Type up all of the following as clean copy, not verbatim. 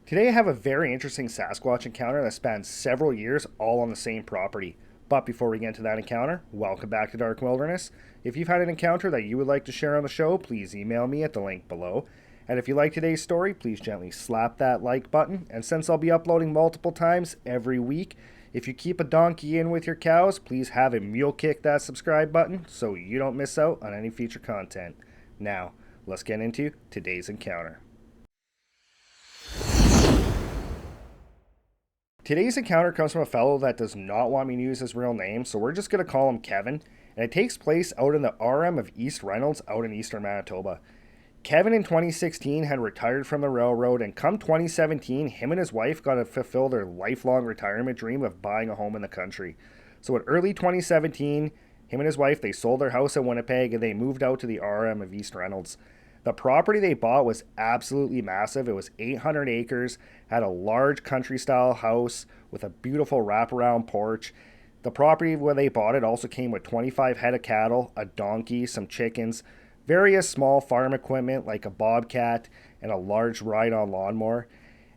Today I have a very interesting Sasquatch encounter that spans several years all on the same property. But before we get into that encounter, welcome back to Dark Wilderness. If you've had an encounter that you would like to share on the show, please email me at the link below. And if you like today's story, please gently slap that like button. And since I'll be uploading multiple times every week, if you keep a donkey in with your cows, please have a mule kick that subscribe button so you don't miss out on any future content. Now, let's get into today's encounter. Today's encounter comes from a fellow that does not want me to use his real name, so we're just going to call him Kevin, and it takes place out in the RM of East Reynolds out in eastern Manitoba. Kevin in 2016 had retired from the railroad, and come 2017, him and his wife got to fulfill their lifelong retirement dream of buying a home in the country. So in early 2017, him and his wife, they sold their house in Winnipeg and they moved out to the RM of East Reynolds. The property they bought was absolutely massive. It was 800 acres, had a large country-style house with a beautiful wraparound porch. The property where they bought it also came with 25 head of cattle, a donkey, some chickens, various small farm equipment like a bobcat and a large ride-on lawnmower,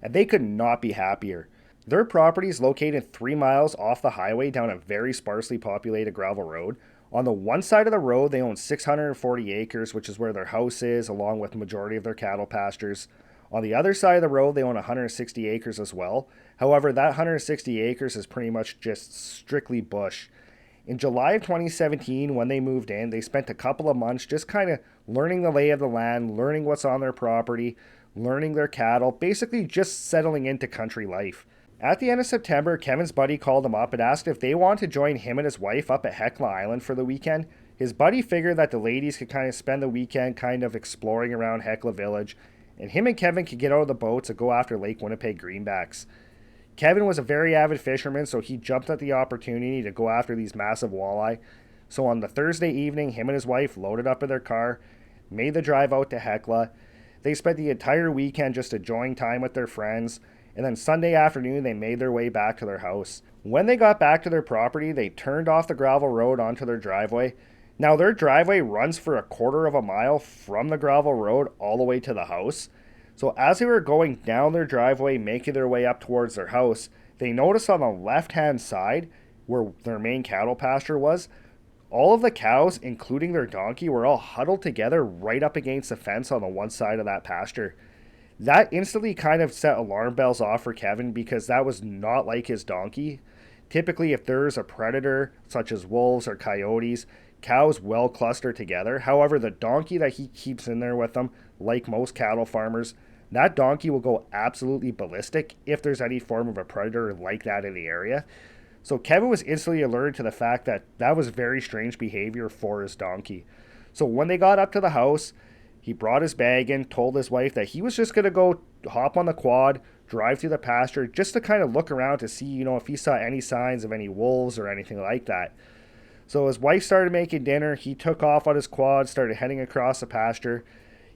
and they could not be happier. Their property is located 3 miles off the highway down a very sparsely populated gravel road. On the one side of the road, they own 640 acres, which is where their house is, along with the majority of their cattle pastures. On the other side of the road, they own 160 acres as well. However, that 160 acres is pretty much just strictly bush. In July of 2017, when they moved in, they spent a couple of months just kind of learning the lay of the land, learning what's on their property, learning their cattle, basically just settling into country life. At the end of September, Kevin's buddy called him up and asked if they wanted to join him and his wife up at Hecla Island for the weekend. His buddy figured that the ladies could kind of spend the weekend kind of exploring around Hecla Village, and him and Kevin could get out of the boats and go after Lake Winnipeg greenbacks. Kevin was a very avid fisherman, so he jumped at the opportunity to go after these massive walleye. So on the Thursday evening, him and his wife loaded up in their car, made the drive out to Hecla. They spent the entire weekend just enjoying time with their friends, and then Sunday afternoon they made their way back to their house. When they got back to their property, they turned off the gravel road onto their driveway. Now their driveway runs for a quarter of a mile from the gravel road all the way to the house. So as they were going down their driveway, making their way up towards their house, they noticed on the left-hand side, where their main cattle pasture was, all of the cows, including their donkey, were all huddled together right up against the fence on the one side of that pasture. That instantly kind of set alarm bells off for Kevin because that was not like his donkey. Typically, if there's a predator, such as wolves or coyotes, cows will cluster together. However, the donkey that he keeps in there with him, like most cattle farmers, that donkey will go absolutely ballistic if there's any form of a predator like that in the area. So Kevin was instantly alerted to the fact that that was very strange behavior for his donkey. So when they got up to the house, he brought his bag in, told his wife that he was just going to go hop on the quad, drive through the pasture, just to kind of look around to see, if he saw any signs of any wolves or anything like that. So his wife started making dinner. He took off on his quad, started heading across the pasture.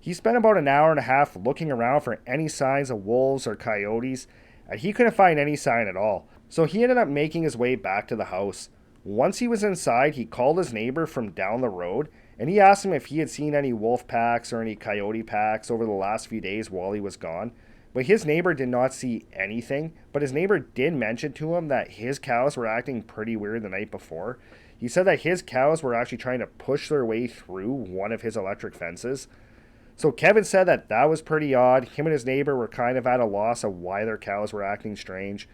He spent about an hour and a half looking around for any signs of wolves or coyotes, and he couldn't find any sign at all. So he ended up making his way back to the house. Once he was inside, he called his neighbor from down the road, and he asked him if he had seen any wolf packs or any coyote packs over the last few days while he was gone. But his neighbor did not see anything, but his neighbor did mention to him that his cows were acting pretty weird the night before. He said that his cows were actually trying to push their way through one of his electric fences. So Kevin said that that was pretty odd. Him and his neighbor were kind of at a loss of why their cows were acting strange.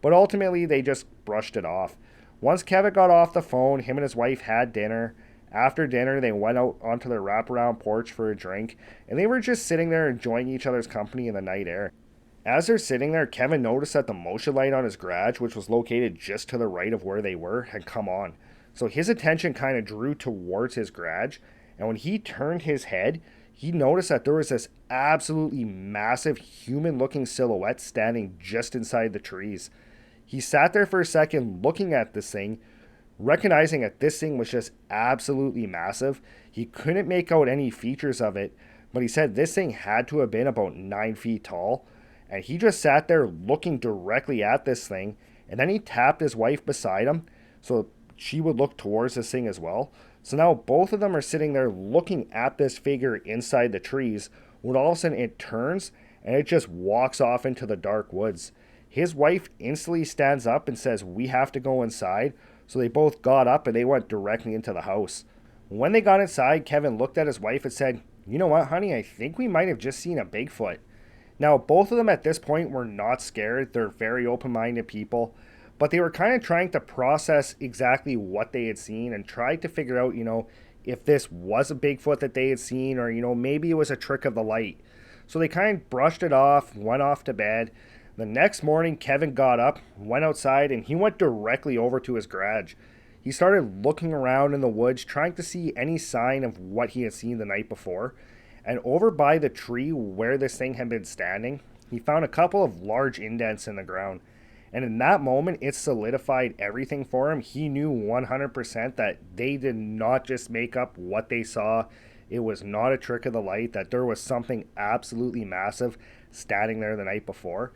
But ultimately, they just brushed it off. Once Kevin got off the phone, him and his wife had dinner. After dinner, they went out onto their wraparound porch for a drink, and they were just sitting there enjoying each other's company in the night air. As they're sitting there, Kevin noticed that the motion light on his garage, which was located just to the right of where they were, had come on. So his attention kind of drew towards his garage, and when he turned his head, he noticed that there was this absolutely massive human-looking silhouette standing just inside the trees. He sat there for a second looking at this thing, recognizing that this thing was just absolutely massive. He couldn't make out any features of it, but he said this thing had to have been about 9 feet tall, and he just sat there looking directly at this thing, and then he tapped his wife beside him so she would look towards this thing as well. So now both of them are sitting there looking at this figure inside the trees, when all of a sudden it turns and it just walks off into the dark woods. His wife instantly stands up and says, "We have to go inside." So they both got up and they went directly into the house. When they got inside, Kevin looked at his wife and said, "You know what, honey? I think we might have just seen a Bigfoot." Now, both of them at this point were not scared. They're very open minded people, but they were kind of trying to process exactly what they had seen and tried to figure out, if this was a Bigfoot that they had seen or, maybe it was a trick of the light. So they kind of brushed it off, went off to bed. The next morning, Kevin got up, went outside, and he went directly over to his garage. He started looking around in the woods, trying to see any sign of what he had seen the night before. And over by the tree where this thing had been standing, he found a couple of large indents in the ground. And in that moment, it solidified everything for him. He knew 100% that they did not just make up what they saw. It was not a trick of the light, that there was something absolutely massive standing there the night before.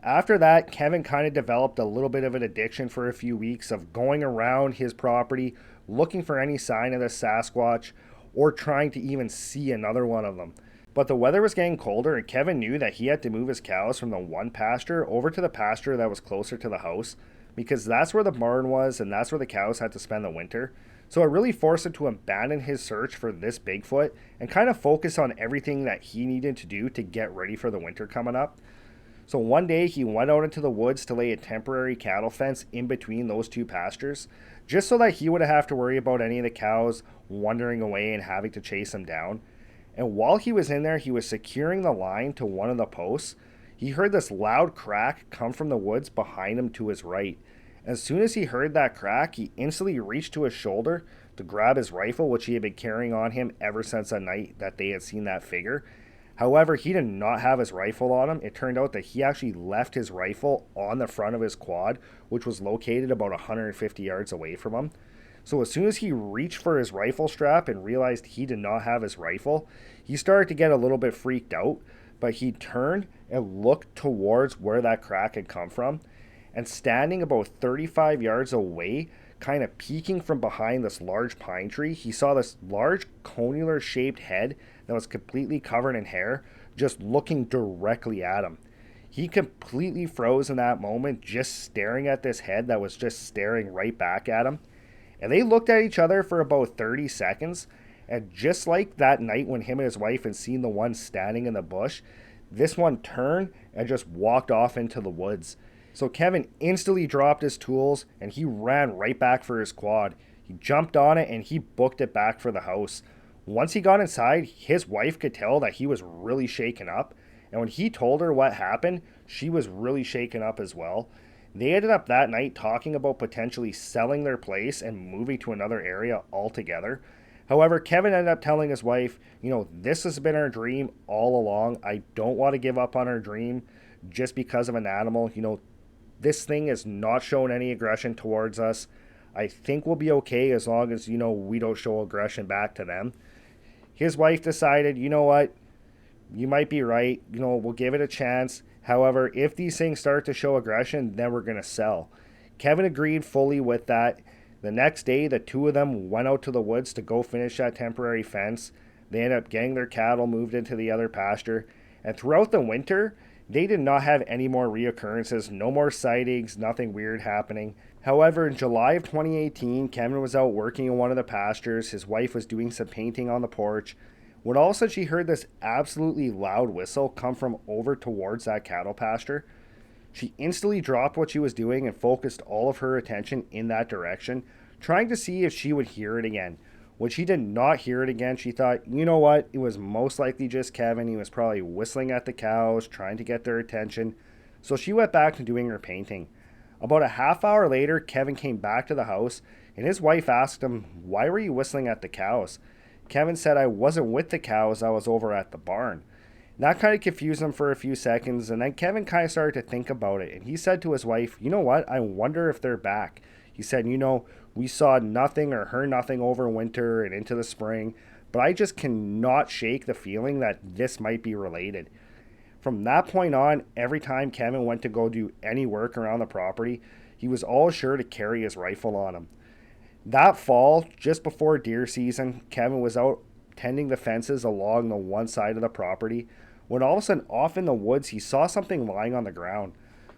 After that, Kevin kind of developed a little bit of an addiction for a few weeks of going around his property, looking for any sign of the Sasquatch, or trying to even see another one of them. But the weather was getting colder, and Kevin knew that he had to move his cows from the one pasture over to the pasture that was closer to the house, because that's where the barn was and that's where the cows had to spend the winter. So it really forced him to abandon his search for this Bigfoot and kind of focus on everything that he needed to do to get ready for the winter coming up. So one day he went out into the woods to lay a temporary cattle fence in between those two pastures, just so that he wouldn't have to worry about any of the cows wandering away and having to chase him down. And while he was in there, he was securing the line to one of the posts. He heard this loud crack come from the woods behind him to his right. As soon as he heard that crack, he instantly reached to his shoulder to grab his rifle, which he had been carrying on him ever since the night that they had seen that figure. However, he did not have his rifle on him. It turned out that he actually left his rifle on the front of his quad, which was located about 150 yards away from him. So as soon as he reached for his rifle strap and realized he did not have his rifle, he started to get a little bit freaked out, but he turned and looked towards where that crack had come from, and standing about 35 yards away, kind of peeking from behind this large pine tree, he saw this large conular shaped head that was completely covered in hair, just looking directly at him. He completely froze in that moment, just staring at this head that was just staring right back at him. And they looked at each other for about 30 seconds, and just like that night when him and his wife had seen the one standing in the bush, this one turned and just walked off into the woods. So Kevin instantly dropped his tools and he ran right back for his quad. He jumped on it and he booked it back for the house. Once he got inside, his wife could tell that he was really shaken up. And when he told her what happened, she was really shaken up as well. They ended up that night talking about potentially selling their place and moving to another area altogether. However, Kevin ended up telling his wife, this has been our dream all along. I don't want to give up on our dream just because of an animal. This thing has not shown any aggression towards us. I think we'll be okay as long as, we don't show aggression back to them. His wife decided, you know what, you might be right. We'll give it a chance. However, if these things start to show aggression, then we're going to sell. Kevin agreed fully with that. The next day, the two of them went out to the woods to go finish that temporary fence. They ended up getting their cattle moved into the other pasture. And throughout the winter, they did not have any more reoccurrences, no more sightings, nothing weird happening. However, in July of 2018, Kevin was out working in one of the pastures. His wife was doing some painting on the porch, when all of a sudden she heard this absolutely loud whistle come from over towards that cattle pasture. She instantly dropped what she was doing and focused all of her attention in that direction, trying to see if she would hear it again. When she did not hear it again, she thought, you know what, it was most likely just Kevin. He was probably whistling at the cows, trying to get their attention. So she went back to doing her painting. About a half hour later, Kevin came back to the house, and his wife asked him, "Why were you whistling at the cows?" Kevin said, "I wasn't with the cows, I was over at the barn." And that kind of confused him for a few seconds, and then Kevin kind of started to think about it, and he said to his wife, "You know what, I wonder if they're back." He said, "We saw nothing or heard nothing over winter and into the spring, but I just cannot shake the feeling that this might be related." From that point on, every time Kevin went to go do any work around the property, he was always sure to carry his rifle on him. That fall, just before deer season, Kevin was out tending the fences along the one side of the property when all of a sudden off in the woods he saw something lying on the ground.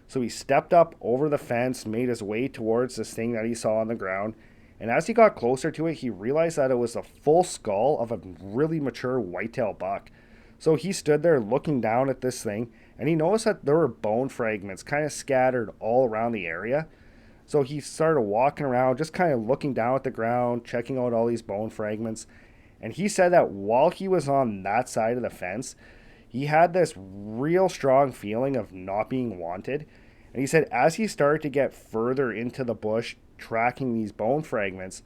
So he stepped up over the fence, made his way towards this thing that he saw on the ground, and as he got closer to it, he realized that it was the full skull of a really mature whitetail buck. So he stood there looking down at this thing, and he noticed that there were bone fragments kind of scattered all around the area. So he started walking around, just kind of looking down at the ground, checking out all these bone fragments. And he said that while he was on that side of the fence, he had this real strong feeling of not being wanted. And he said as he started to get further into the bush, tracking these bone fragments,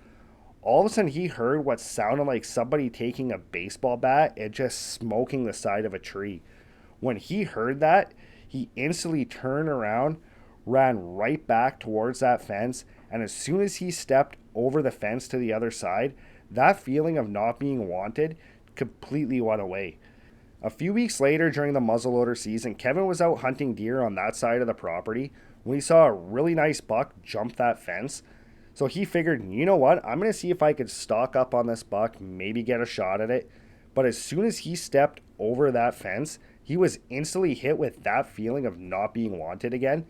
all of a sudden he heard what sounded like somebody taking a baseball bat and just smoking the side of a tree. When he heard that, he instantly turned around, ran right back towards that fence, and as soon as he stepped over the fence to the other side, that feeling of not being wanted completely went away. A few weeks later, during the muzzleloader season, Kevin was out hunting deer on that side of the property when he saw a really nice buck jump that fence. So he figured, you know what, I'm going to see if I could stalk up on this buck, maybe get a shot at it. But as soon as he stepped over that fence, he was instantly hit with that feeling of not being wanted again.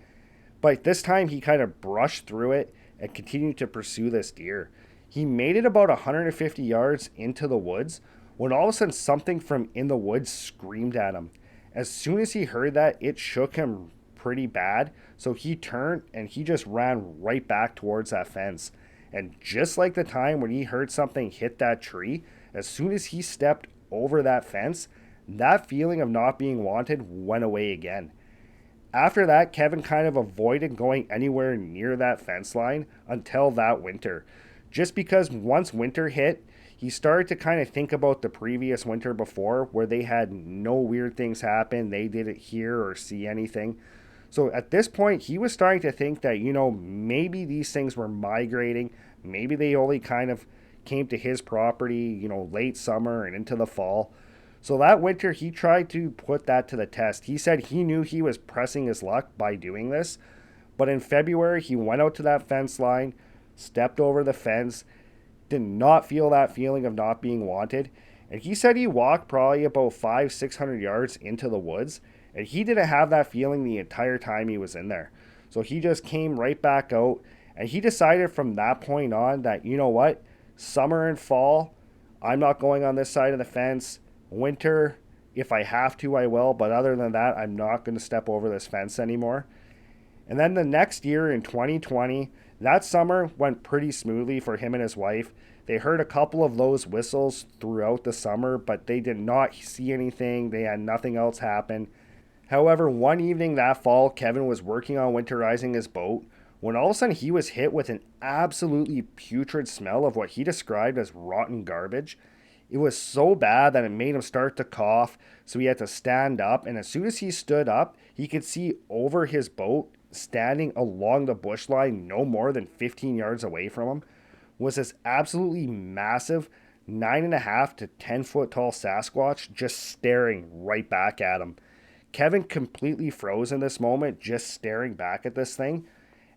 But this time he kind of brushed through it and continued to pursue this deer. He made it about 150 yards into the woods when all of a sudden something from in the woods screamed at him. As soon as he heard that, it shook him pretty bad, so he turned and he just ran right back towards that fence. And just like the time when he heard something hit that tree, as soon as he stepped over that fence, that feeling of not being wanted went away again. After that, Kevin kind of avoided going anywhere near that fence line until that winter. Just because once winter hit, he started to kind of think about the previous winter before where they had no weird things happen. They didn't hear or see anything. So at this point, he was starting to think that, maybe these things were migrating. Maybe they only kind of came to his property, late summer and into the fall. So that winter, he tried to put that to the test. He said he knew he was pressing his luck by doing this. But in February, he went out to that fence line, stepped over the fence, did not feel that feeling of not being wanted. And he said he walked probably about 500-600 yards into the woods, and he didn't have that feeling the entire time he was in there. So he just came right back out, and he decided from that point on that, you know what, summer and fall, I'm not going on this side of the fence. Winter, if I have to, I will, but other than that, I'm not going to step over this fence anymore. And then the next year in 2020, that summer went pretty smoothly for him and his wife. They heard a couple of those whistles throughout the summer, but they did not see anything. They had nothing else happen. However, one evening that fall, Kevin was working on winterizing his boat when all of a sudden he was hit with an absolutely putrid smell of what he described as rotten garbage. It was so bad that it made him start to cough, so he had to stand up, and as soon as he stood up, he could see over his boat, standing along the bush line no more than 15 yards away from him, was this absolutely massive 9.5 to 10 foot tall Sasquatch just staring right back at him. Kevin completely froze in this moment, just staring back at this thing,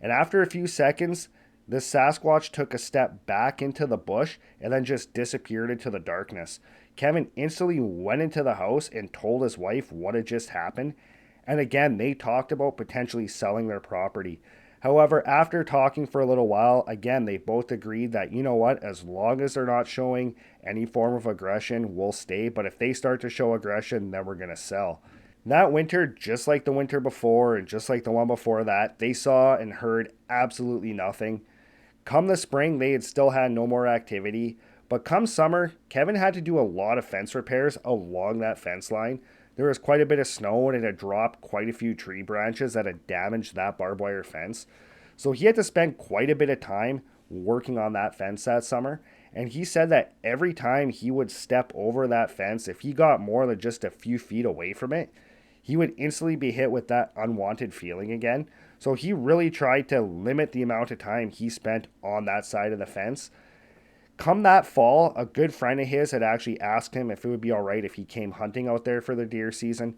and after a few seconds, this Sasquatch took a step back into the bush and then just disappeared into the darkness. Kevin instantly went into the house and told his wife what had just happened. And again, they talked about potentially selling their property. However, after talking for a little while, again, they both agreed that, you know what, as long as they're not showing any form of aggression, we'll stay. But if they start to show aggression, then we're going to sell. That winter, just like the winter before and just like the one before that, they saw and heard absolutely nothing. Come the spring, they had still had no more activity. But come summer, Kevin had to do a lot of fence repairs along that fence line. There was quite a bit of snow and it had dropped quite a few tree branches that had damaged that barbed wire fence. So he had to spend quite a bit of time working on that fence that summer. And he said that every time he would step over that fence, if he got more than just a few feet away from it, he would instantly be hit with that unwanted feeling again. So he really tried to limit the amount of time he spent on that side of the fence. Come that fall, a good friend of his had actually asked him if it would be all right if he came hunting out there for the deer season.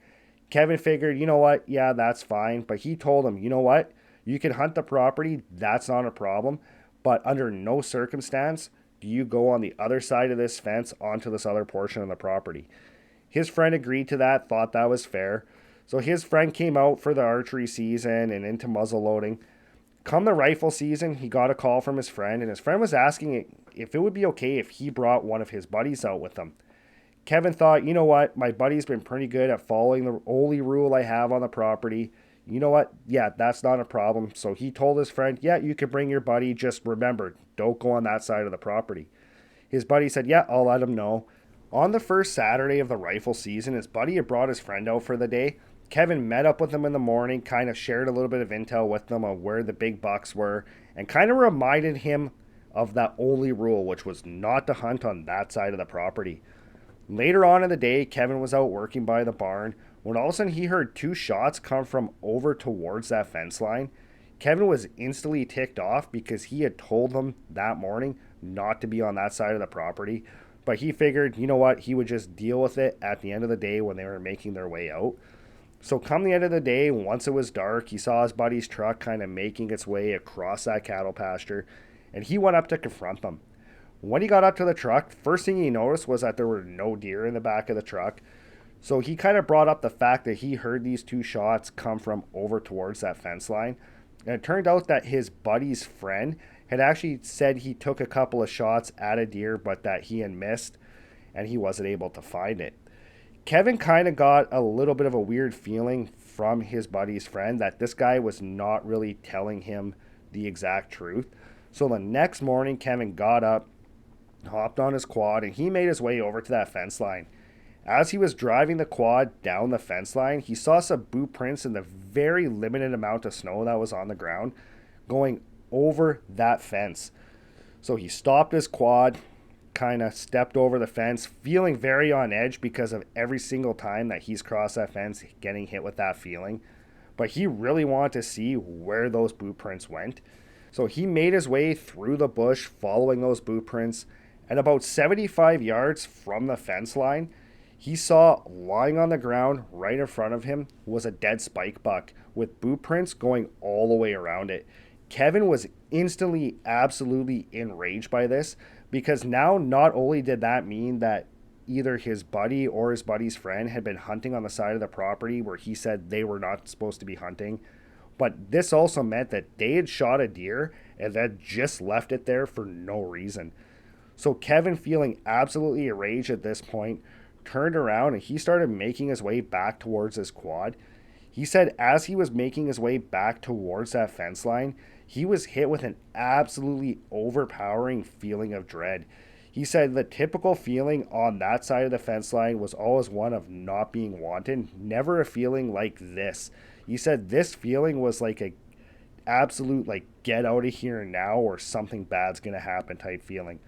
Kevin figured, you know what, yeah, that's fine. But he told him, you know what, you can hunt the property, that's not a problem. But under no circumstance do you go on the other side of this fence onto this other portion of the property. His friend agreed to that, thought that was fair. So his friend came out for the archery season and into muzzle loading. Come the rifle season, he got a call from his friend, and his friend was asking if it would be okay if he brought one of his buddies out with him. Kevin thought, you know what, my buddy's been pretty good at following the only rule I have on the property. You know what, yeah, that's not a problem. So he told his friend, yeah, you can bring your buddy, just remember, don't go on that side of the property. His buddy said, yeah, I'll let him know. On the first Saturday of the rifle season, his buddy had brought his friend out for the day. Kevin met up with him in the morning, kind of shared a little bit of intel with them on where the big bucks were, and kind of reminded him of that only rule, which was not to hunt on that side of the property. Later on in the day, Kevin was out working by the barn when all of a sudden he heard two shots come from over towards that fence line. Kevin was instantly ticked off because he had told them that morning not to be on that side of the property. But he figured, you know what, he would just deal with it at the end of the day when they were making their way out. So come the end of the day, once it was dark, he saw his buddy's truck kind of making its way across that cattle pasture, and he went up to confront them. When he got up to the truck, first thing he noticed was that there were no deer in the back of the truck. So he kind of brought up the fact that he heard these two shots come from over towards that fence line. And it turned out that his buddy's friend had actually said he took a couple of shots at a deer, but that he had missed and he wasn't able to find it. Kevin kind of got a little bit of a weird feeling from his buddy's friend that this guy was not really telling him the exact truth. So the next morning, Kevin got up, hopped on his quad, and he made his way over to that fence line. As he was driving the quad down the fence line, he saw some boot prints in the very limited amount of snow that was on the ground going over that fence. So he stopped his quad, kind of stepped over the fence, feeling very on edge because of every single time that he's crossed that fence, getting hit with that feeling. But he really wanted to see where those boot prints went. So he made his way through the bush following those boot prints, and about 75 yards from the fence line, he saw lying on the ground right in front of him was a dead spike buck with boot prints going all the way around it. Kevin was instantly absolutely enraged by this because now not only did that mean that either his buddy or his buddy's friend had been hunting on the side of the property where he said they were not supposed to be hunting, but this also meant that they had shot a deer and then just left it there for no reason. So Kevin, feeling absolutely enraged at this point, turned around and he started making his way back towards his quad. He said as he was making his way back towards that fence line, he was hit with an absolutely overpowering feeling of dread. He said the typical feeling on that side of the fence line was always one of not being wanted, never a feeling like this. He said this feeling was like a absolute like get out of here now or something bad's going to happen type feeling.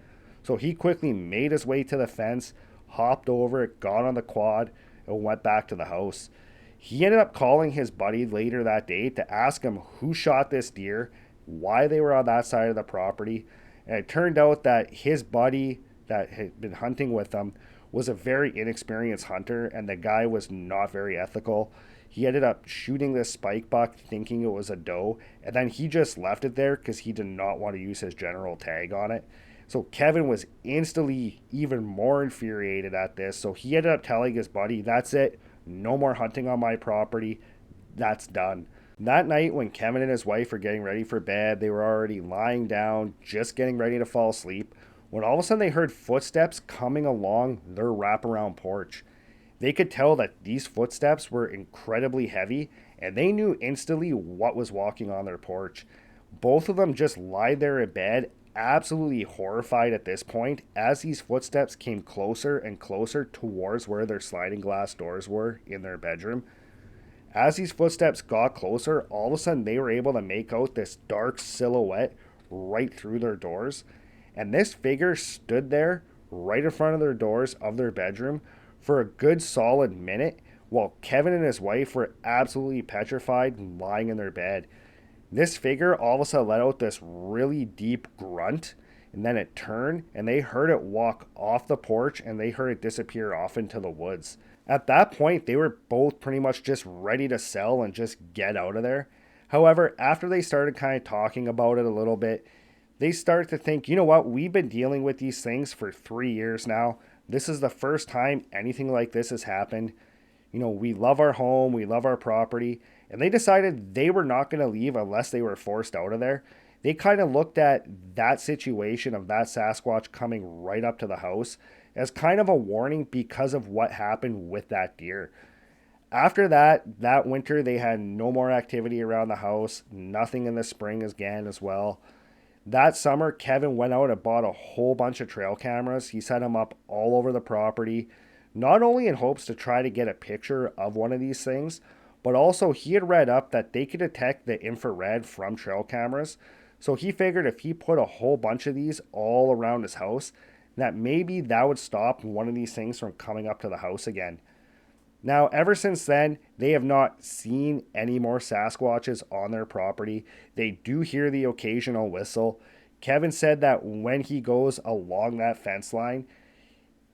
So he quickly made his way to the fence, hopped over it, got on the quad, and went back to the house. He ended up calling his buddy later that day to ask him who shot this deer, why they were on that side of the property, and it turned out that his buddy that had been hunting with him was a very inexperienced hunter, and the guy was not very ethical. He ended up shooting this spike buck thinking it was a doe, and then he just left it there because he did not want to use his general tag on it. So Kevin was instantly even more infuriated at this. So he ended up telling his buddy, that's it, no more hunting on my property, that's done. That night when Kevin and his wife were getting ready for bed, they were already lying down, just getting ready to fall asleep, when all of a sudden they heard footsteps coming along their wraparound porch. They could tell that these footsteps were incredibly heavy, and they knew instantly what was walking on their porch. Both of them just lied there in bed, absolutely horrified at this point as these footsteps came closer and closer towards where their sliding glass doors were in their bedroom. As these footsteps got closer, all of a sudden they were able to make out this dark silhouette right through their doors. And this figure stood there right in front of their doors of their bedroom for a good solid minute while Kevin and his wife were absolutely petrified lying in their bed. This figure all of a sudden let out this really deep grunt, and then it turned, and they heard it walk off the porch, and they heard it disappear off into the woods. At that point, they were both pretty much just ready to sell and just get out of there. However, after they started kind of talking about it a little bit, they started to think, you know what, we've been dealing with these things for 3 years now. This is the first time anything like this has happened. You know, we love our home, we love our property, and they decided they were not going to leave unless they were forced out of there. They kind of looked at that situation of that Sasquatch coming right up to the house as kind of a warning because of what happened with that deer. After that winter, they had no more activity around the house, nothing in the spring again as well. That summer, Kevin went out and bought a whole bunch of trail cameras. He set them up all over the property, not only in hopes to try to get a picture of one of these things, but also he had read up that they could detect the infrared from trail cameras. So he figured if he put a whole bunch of these all around his house, that maybe that would stop one of these things from coming up to the house again. Now, ever since then, they have not seen any more Sasquatches on their property. They do hear the occasional whistle. Kevin said that when he goes along that fence line,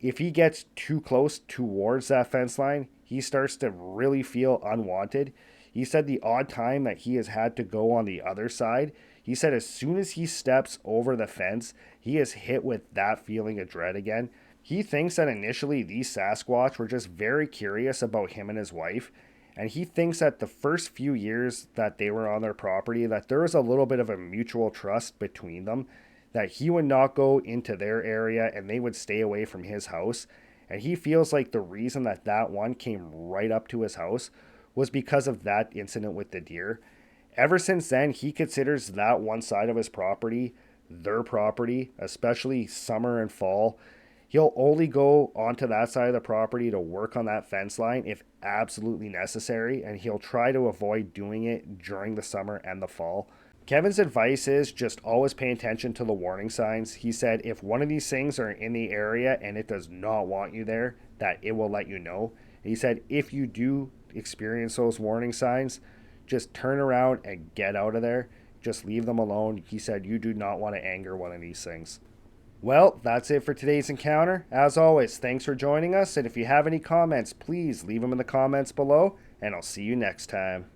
if he gets too close towards that fence line, he starts to really feel unwanted. He said the odd time that he has had to go on the other side, he said as soon as he steps over the fence, he is hit with that feeling of dread again. He thinks that initially these Sasquatch were just very curious about him and his wife, and he thinks that the first few years that they were on their property that there was a little bit of a mutual trust between them, that he would not go into their area and they would stay away from his house. And he feels like the reason that that one came right up to his house was because of that incident with the deer. Ever since then, he considers that one side of his property their property, especially summer and fall. He'll only go onto that side of the property to work on that fence line if absolutely necessary, and he'll try to avoid doing it during the summer and the fall. Kevin's advice is just always pay attention to the warning signs. He said if one of these things are in the area and it does not want you there, that it will let you know. He said if you do experience those warning signs, just turn around and get out of there. Just leave them alone. He said you do not want to anger one of these things. Well, that's it for today's encounter. As always, thanks for joining us, and if you have any comments, please leave them in the comments below, and I'll see you next time.